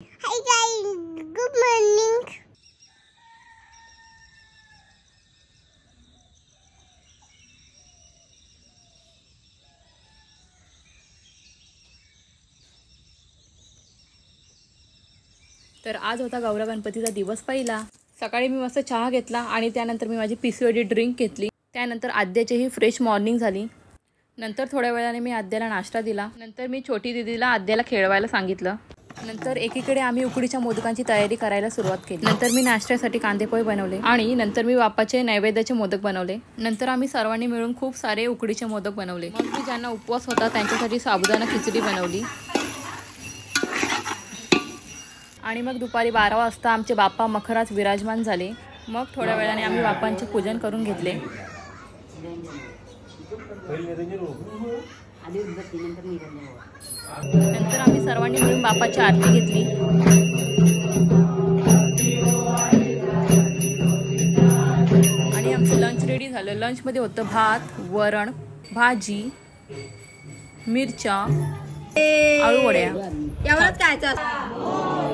Hi guys, good morning. तर आज होता गौरा गणपतीचा दिवस पहिला। सकाळी मी मस्त चहा घेतला आणि त्यानंतर मी माझी PCOD ड्रिंक घेतली। त्यानंतर आद्याचीही फ्रेश मॉर्निंग झाली। नंतर थोड्या वेळाने मी आद्याला नाश्ता दिला। नंतर मी छोटी दीदीला आद्याला खेळवायला सांगितलं। नंतर एकीकडे आम्ही उकडीच्या मोदकांची तयारी करायला सुरुवात केली। नंतर मी नाश्त्यासाठी कांदेपोहे बनवले आणि नंतर मी बाप्पाचे नैवेद्याचे मोदक बनवले। नंतर आम्ही सर्वांनी मिळून खूप सारे उकडीचे मोदक बनवले। मग मी ज्यांना उपवास होता त्यांच्यासाठी साबुदाणा खिचडी बनवली। आणि मग दुपारी 12 वाजता आमचे बाप्पा मखरात विराजमान झाले। मग थोड्या वेळाने आम्ही बाप्पांचे पूजन करून घेतले। नंतर आम्ही सर्वांनी मिळून बाप्पाची आरती घेतली। आणि आमचं लंच रेडी झालं। लंचमध्ये होतं भात, वरण, भाजी, मिरच्या, आळू वड्या। एवढंच खायचं.